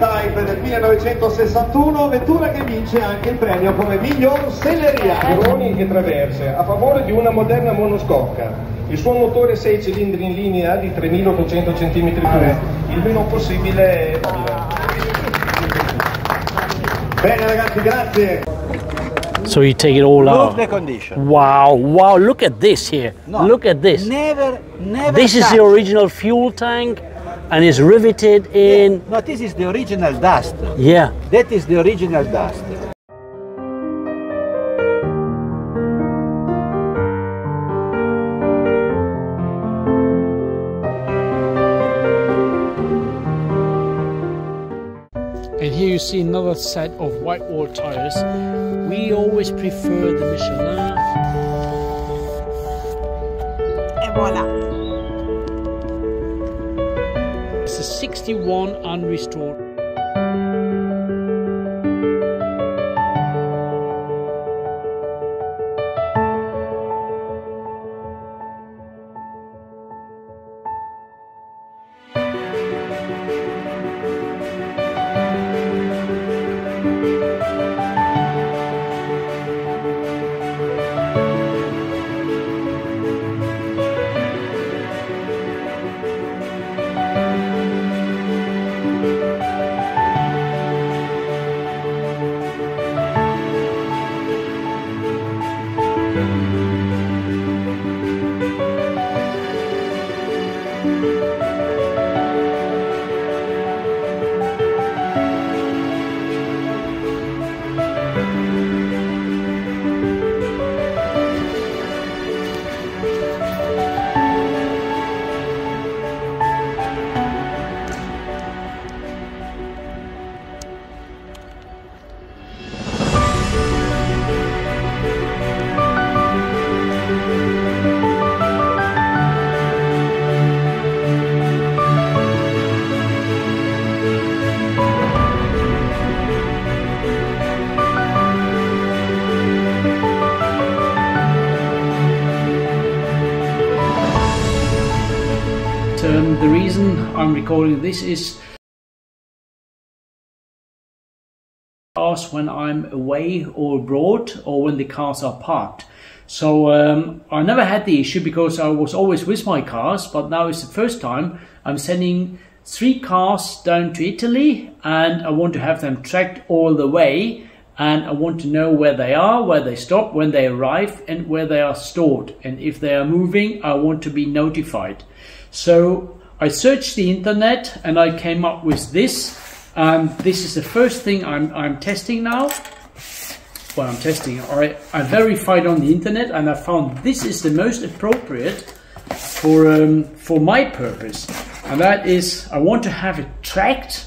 Type del 1961, vettura che vince anche il premio come miglior selleria. Gironi e traverse, a favore di una moderna monoscocca. Il suo motore 6 cilindri in linea di 3800 cm3, il meno possibile. Bene ragazzi, grazie. So you take it all out. Look the condition. Wow, wow, look at this here. No, look at this. Never This is the original fuel tank and is riveted in. No, this is the original dust. Yeah. That is the original dust. And here you see another set of white wall tires. We always prefer the Michelin. Et voilà. It's a 61 Unrestored. The reason I'm recording this is cars when I'm away or abroad or when the cars are parked. So I never had the issue because I was always with my cars, but now it's the first time I'm sending 3 cars down to Italy and I want to have them tracked all the way, and I want to know where they are, where they stop, when they arrive and where they are stored, and if they are moving I want to be notified. So I searched the internet and I came up with this. This is the first thing I'm testing now. Well, I'm testing. I verified on the internet and I found this is the most appropriate for my purpose. And that is, I want to have it tracked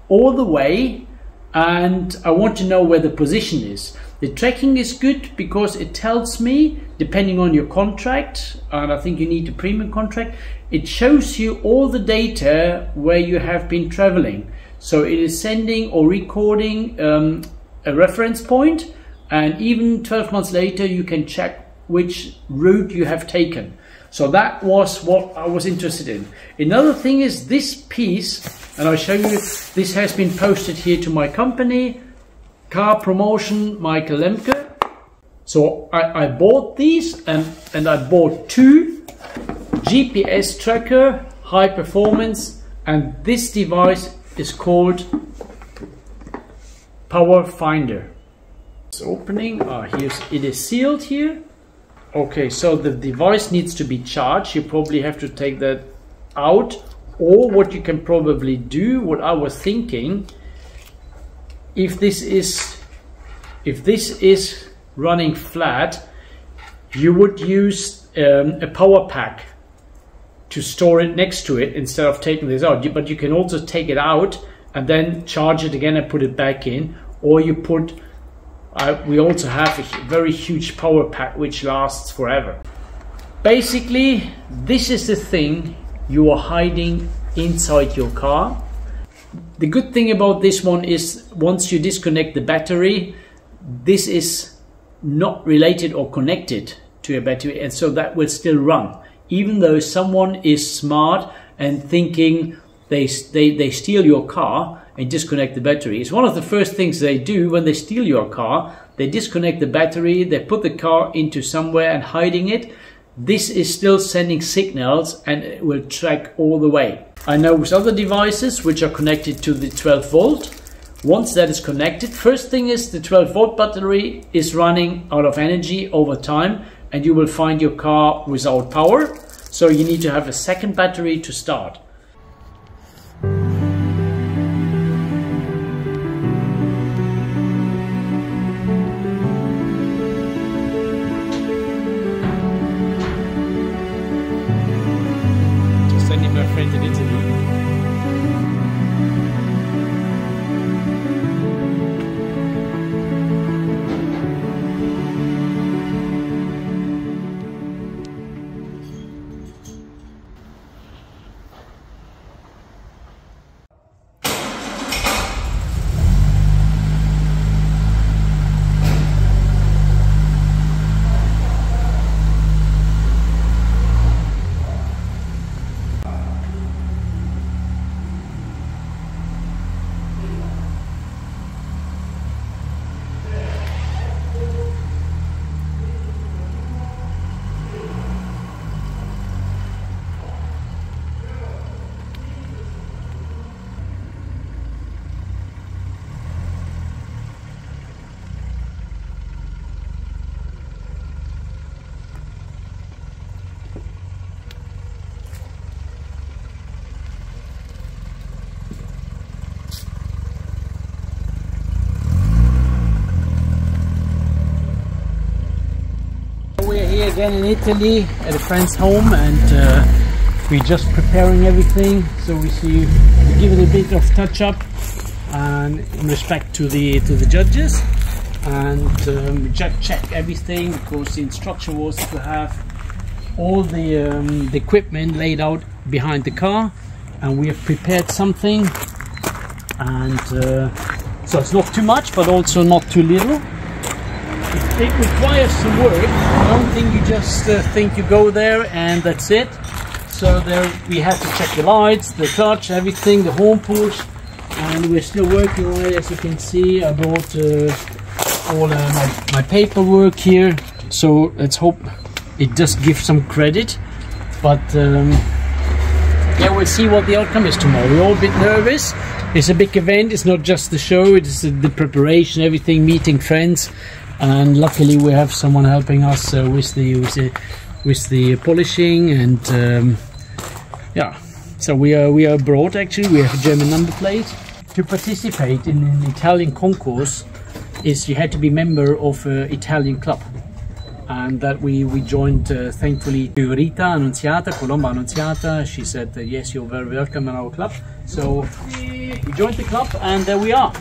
all the way and I want to know where the position is. The tracking is good because it tells me, depending on your contract, and I think you need a premium contract, it shows you all the data where you have been traveling. So it is sending or recording a reference point, and even 12 months later you can check which route you have taken. So that was what I was interested in. Another thing is this piece, and I'll show you, this has been posted here to my company, Car Promotion Michael Lemke. So I bought these and I bought 2 GPS tracker, high performance, and this device is called Power Finder. It's opening, it is sealed here. Okay, so the device needs to be charged. You probably have to take that out, or what you can probably do, what I was thinking, if this is running flat, you would use a power pack to store it next to it instead of taking this out. But you can also take it out and then charge it again and put it back in, or you put we also have a very huge power pack which lasts forever. Basically, this is the thing you are hiding inside your car. The good thing about this one is once you disconnect the battery, this is not related or connected to a battery, and so that will still run. Even though someone is smart and thinking they steal your car and disconnect the battery. It's one of the first things they do when they steal your car. They disconnect the battery, they put the car into somewhere and hiding it. This is still sending signals and it will track all the way. I know with other devices which are connected to the 12 volt, once that is connected, first thing is the 12 volt battery is running out of energy over time and you will find your car without power. So you need to have a second battery to start. Just sending my friend in Italy. We're here again in Italy at a friend's home, and we're just preparing everything. So we give it a bit of touch up, and in respect to the judges, and we just check everything because the instruction was to have all the equipment laid out behind the car, and we have prepared something, and so it's not too much, but also not too little. It requires some work. I don't think you just think you go there and that's it. So there we have to check the lights, the clutch, everything, the horn push, and we're still working on it. As you can see, I brought all my paperwork here, so let's hope it does give some credit. But yeah, we'll see what the outcome is tomorrow. We're all a bit nervous. It's a big event. It's not just the show, it's the preparation, everything, meeting friends. And luckily we have someone helping us with the polishing, and yeah, so we are abroad. Actually, we have a German number plate. To participate in an Italian concours is you had to be member of an Italian club, and that we joined thankfully to Rita Annunziata, Colomba Annunziata. She said yes, you're very welcome in our club. So we joined the club, and there we are.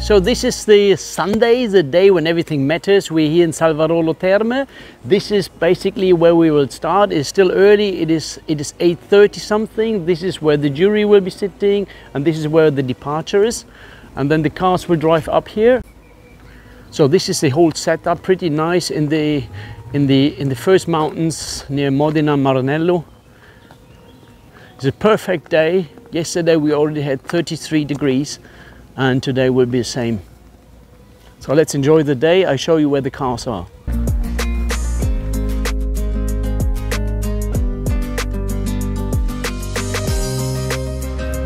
So this is the Sunday, the day when everything matters. We're here in Salvarolo Terme. This is basically where we will start. It's still early. It is 8:30 something. This is where the jury will be sitting, and this is where the departure is. And then the cars will drive up here. So this is the whole setup, pretty nice in the first mountains near Modena, Maranello. It's a perfect day. Yesterday we already had 33 degrees. And today will be the same. So let's enjoy the day. I show you where the cars are.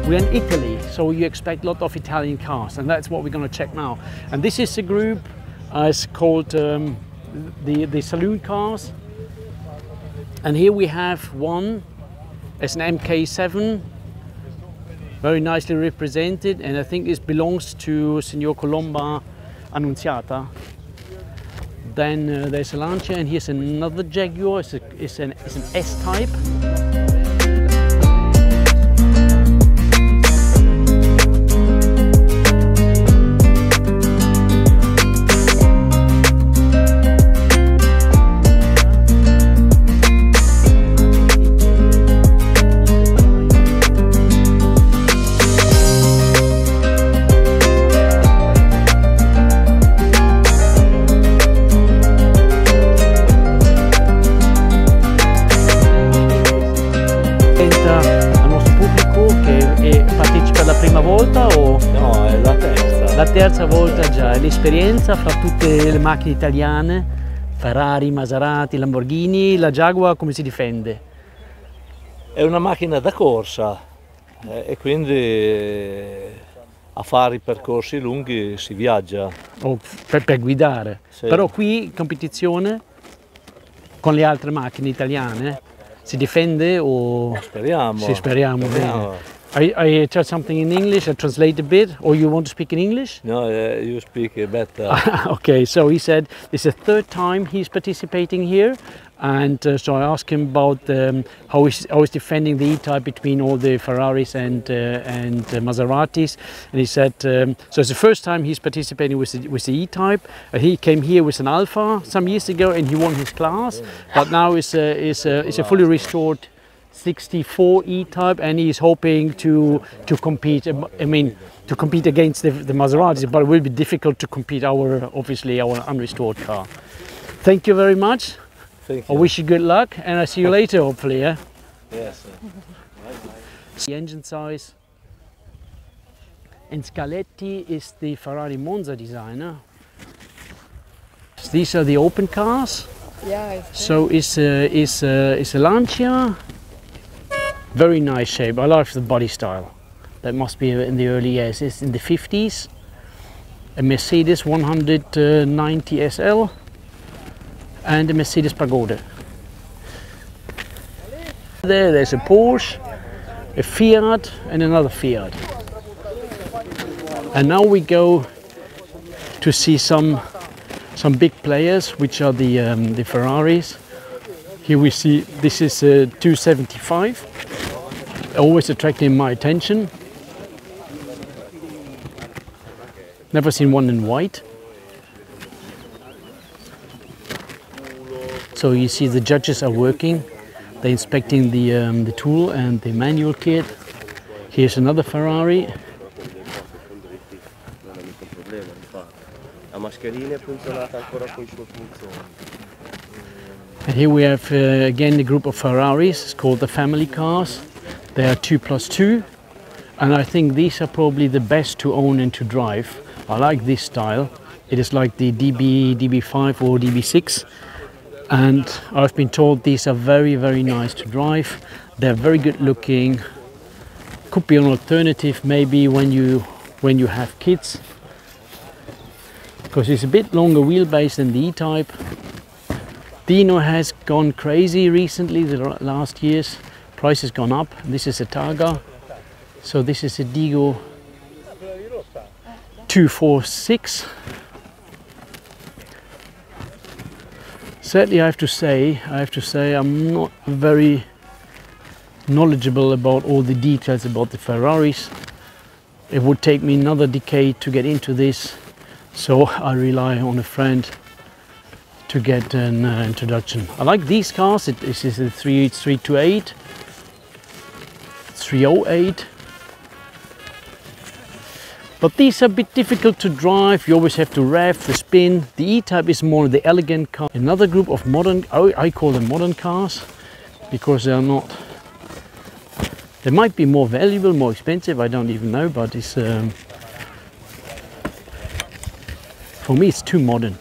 We're in Italy, so you expect a lot of Italian cars, and that's what we're going to check now. And this is a group, it's called the saloon cars. And here we have one, it's an MK7. Very nicely represented, and I think this belongs to Signor Colomba Annunziata. Then there's a Lancia, and here's another Jaguar. It's an S-type. Al nostro pubblico che partecipa la prima volta o No, è la terza. la terza volta già, l'esperienza fra tutte le macchine italiane, Ferrari, Maserati, Lamborghini, la Jaguar come si difende? È una macchina da corsa e quindi a fare i percorsi lunghi si viaggia. O per guidare. Sì. Però qui competizione con le altre macchine italiane si difende o Speriamo. sì, speriamo Speriamo. bene. I tell something in English, I translate a bit, or you want to speak in English? No, you speak better. Okay, so he said this is the third time he's participating here, and so I asked him about how he's defending the E-Type between all the Ferraris and Maseratis, and he said so it's the first time he's participating with the E-Type. He came here with an Alpha some years ago and he won his class, but now it's a fully restored 64 E-Type, and he's hoping to compete. I mean, to compete against the Maseratis, but it will be difficult to compete obviously our unrestored car. Thank you very much. Thank I you. wish you good luck, and I see you later, hopefully. Yeah. Yes. The engine size. And Scaletti is the Ferrari Monza designer. These are the open cars. Yeah, So it's a Lancia. Very nice shape. I like the body style. That must be in the early years. It's in the 50s. A Mercedes 190 SL and a Mercedes Pagoda. There's a Porsche, a Fiat and another Fiat. And now we go to see some big players, which are the Ferraris. Here we see this is a 275. Always attracting my attention. Never seen one in white. So you see the judges are working. They're inspecting the tool and the manual kit. Here's another Ferrari. And here we have again the group of Ferraris. It's called the family cars. They are 2+2, and I think these are probably the best to own and to drive. I like this style. It is like the DB5 or DB6, and I've been told these are very, very nice to drive. They're very good looking. Could be an alternative maybe when you have kids, because it's a bit longer wheelbase than the E-Type. Dino has gone crazy recently, the last years. Price has gone up. This is a Targa. So this is a Digo 246. Sadly, I have to say I'm not very knowledgeable about all the details about the Ferraris. It would take me another decade to get into this, so I rely on a friend to get an introduction. I like these cars. This is a 328, 308. But these are a bit difficult to drive. You always have to rev, the spin. The E-Type is more the elegant car. Another group of modern, I call them modern cars, because they are not, they might be more valuable, more expensive, I don't even know, but it's, for me it's too modern.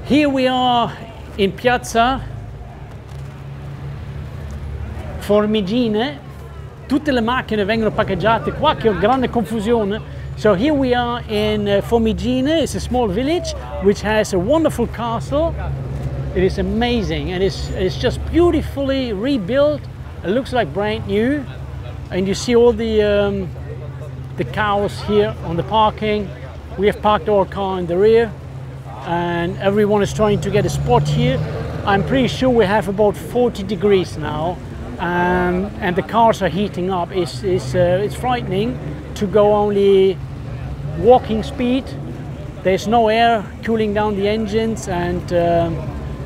Here we are in Piazza Formigine. Tutte le macchine vengono parcheggiate qua, che ho grande confusione. So here we are in Formigine. It's a small village which has a wonderful castle. It is amazing, and it's just beautifully rebuilt. It looks like brand new, and you see all the cows here on the parking. We have parked our car in the rear, and everyone is trying to get a spot here. I'm pretty sure we have about 40 degrees now, and the cars are heating up. It's frightening to go only walking speed. There's no air cooling down the engines, and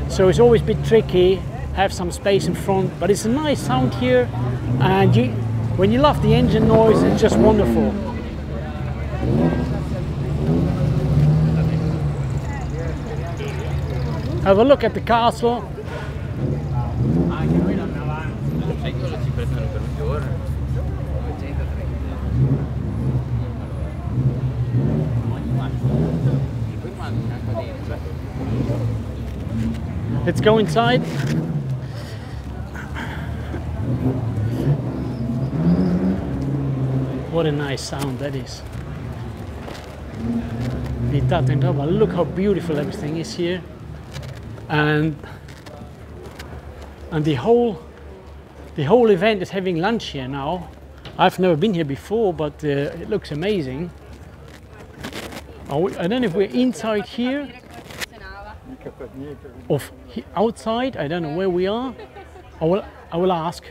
so it's always a bit tricky. Have some space in front, but it's a nice sound here, and when you love the engine noise, it's just wonderful. Have a look at the castle. Let's go inside. What a nice sound that is. Look how beautiful everything is here. And the whole event is having lunch here now. I've never been here before, but it looks amazing. I don't know if we're inside here or outside. I don't know where we are. I will ask.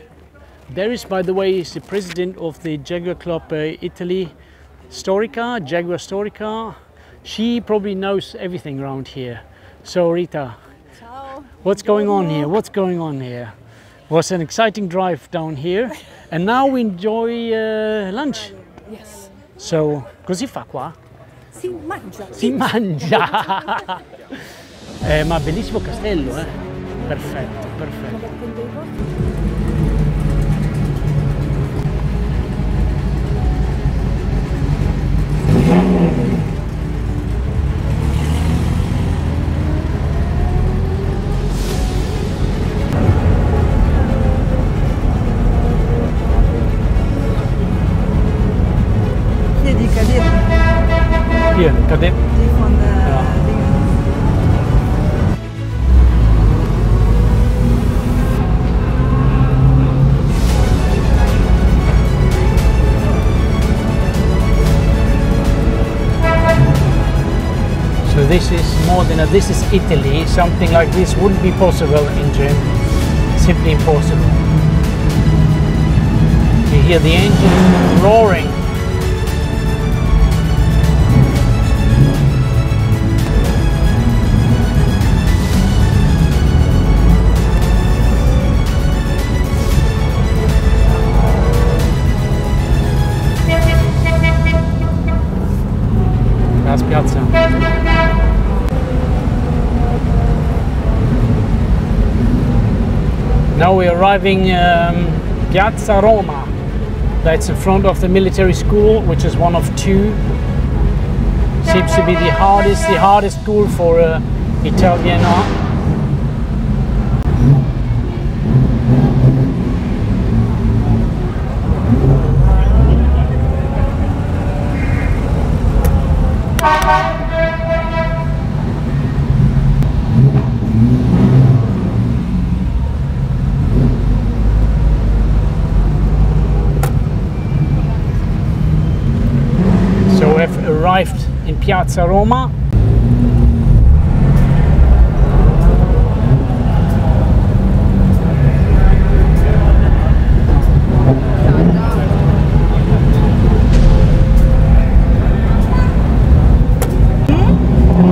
There is, by the way, is the president of the Jaguar Club Italy, Storica, Jaguar Storica. She probably knows everything around here. So Rita, Ciao. what's going on here? What's going on here? It was an exciting drive down here, and now we enjoy lunch. Yes. So, così fa qua? Si mangia. Si mangia! Ma bellissimo castello, eh? Perfetto, perfetto. Chiedi cadere Hier, cadê? die van de dingen. So this is Modena, this is Italy. Something like this wouldn't be possible in Germany. Simply impossible. You hear the engine roaring. That's Piazza. Now we're arriving Piazza Roma. That's in front of the military school, which is one of two. Seems to be the hardest school for Italian art. So we've arrived in Piazza Roma.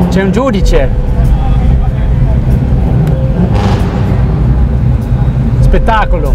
C'è un giudice. Spettacolo.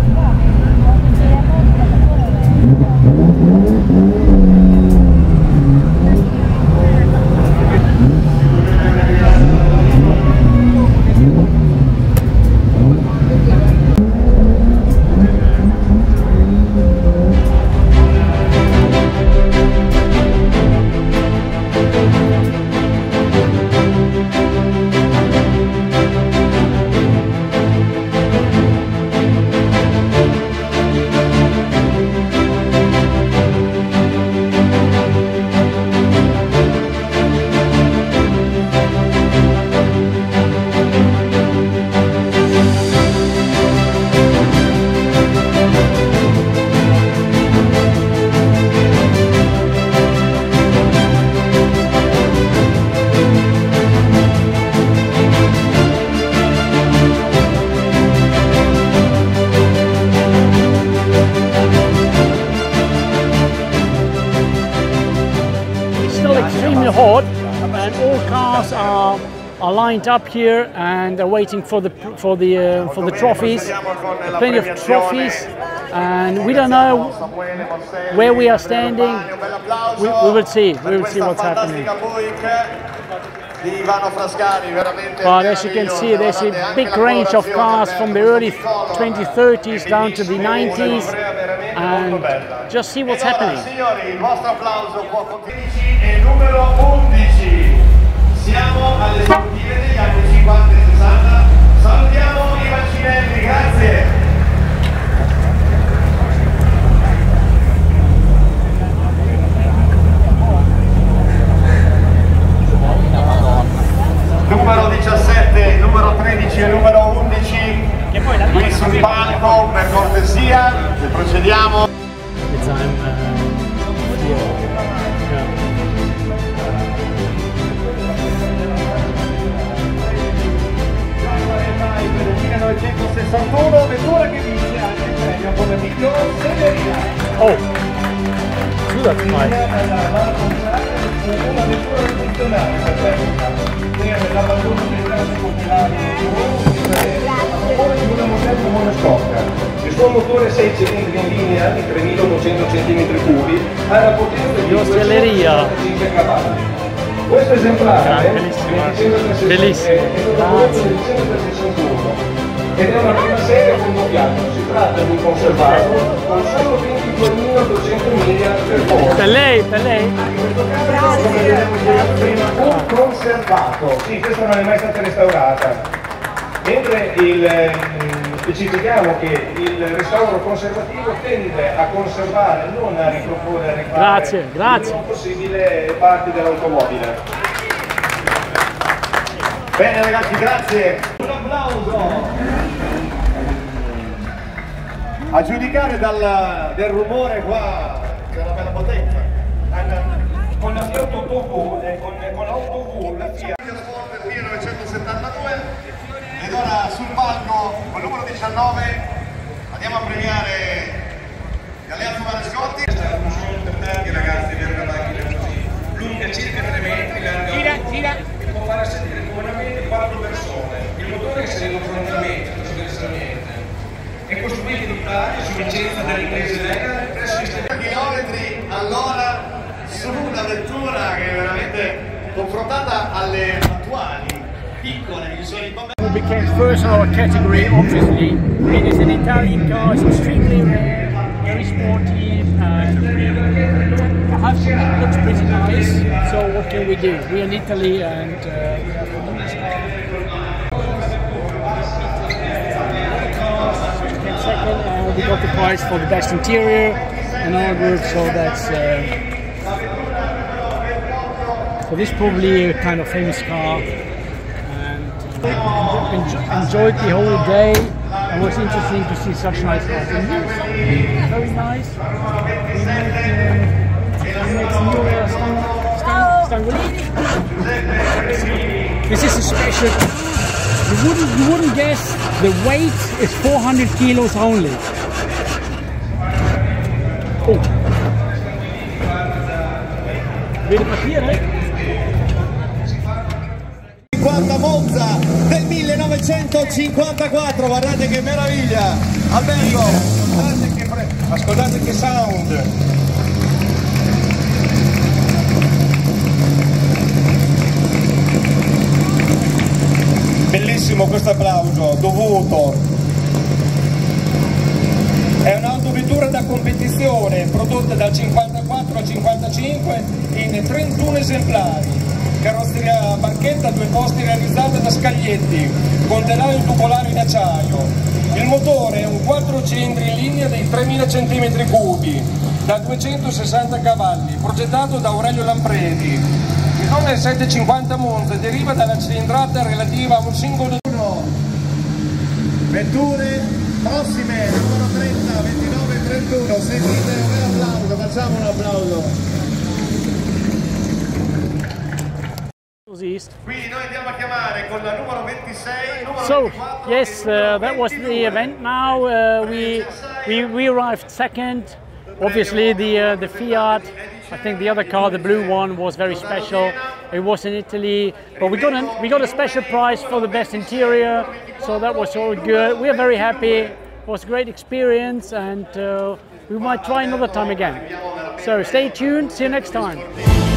board, and all cars are lined up here and are waiting for the trophies. Plenty of trophies, and we don't know where we are standing. We will see. We will see what's happening. But as you can see, there's a big range of cars from the early 2030s down to the 90s, and just see what's happening. Siamo alle sportive degli anni 50 e 60. Salutiamo i Mancinelli, grazie. Numero 17, numero 13 e numero 11 qui sul palco, per cortesia, procediamo. Per il 1961, vettura che vince anche il premio come miglior selleria. Oh, that's nice. Una vettura funzionale per l'abbandono dei trasferti culturali a favore di una moderna monoscocca. Il suo motore 6 cilindri in linea di 3200 cm3 ha una potenza di 265 cavalli. Questo esemplare bellissimo, è stato prodotto nel dicembre del 61 ed è una prima serie con piano. Si tratta di un conservato con solo 22.200 miglia percorse. Per lei? In questo caso, come abbiamo spiegato prima, un conservato. Sì, questa non è mai stata restaurata. Mentre specifichiamo che il restauro conservativo tende a conservare, non a riproporre, a rifare il meno possibile parti dell'automobile. Bene ragazzi, grazie. Un applauso. A giudicare del rumore qua c'è una bella potenza. Con la Fiat Coupe, con l'auto la Fiat del 1972. Ed ora sul palco, con il numero 19, andiamo a premiare Galeazzo Marescotti. Questa è una funzione per tanti ragazzi di avere una macchina così, lunga circa 3 metri, larga che può fare sedere buonamente 4 persone. Il motore è inserito frontalmente, non si deve niente. È costruito in Italia su licenza dell'inglese Lega presso gli chilometri all'ora su una vettura che è veramente confrontata alle attuali piccole visioni. Who became first in our category, obviously. It is an Italian car, it's extremely rare, very sporty, and it looks pretty nice. So what can we do? We're in Italy and second, we got the prize for the best interior in our group, so that's so this is probably a kind of famous car. Enjoyed the whole day, and it was interesting to see such nice cars. Very nice. This is a special. You wouldn't guess the weight is 400 kilos only. Oh. Vedi partire? 50 Monza del 1954, guardate che meraviglia! Alberto, ascoltate che sound! Bellissimo questo applauso, dovuto! È un'autovettura da competizione prodotta dal 54 al 55 in 31 esemplari. Carrozzeria a banchetta, 2 posti realizzata da scaglietti, con telaio tubolare in acciaio. Il motore è un 4 cilindri in linea dei 3000 cm3, da 260 cavalli, progettato da Aurelio Lampredi. Il nome 750 Monza deriva dalla cilindrata relativa a un singolo. Vetture prossime, numero 30, 29 e 31, sentite un bel applauso, facciamo un applauso. Quindi noi andiamo a chiamare con la numero 26, numero So 24, yes, that was the event. Now we arrived second. Obviously the Fiat. I think the other car, the blue one, was very special. It was in Italy, but we got a special prize for the best interior, so that was all good. We are very happy. It was a great experience, and we might try another time again. So stay tuned. See you next time.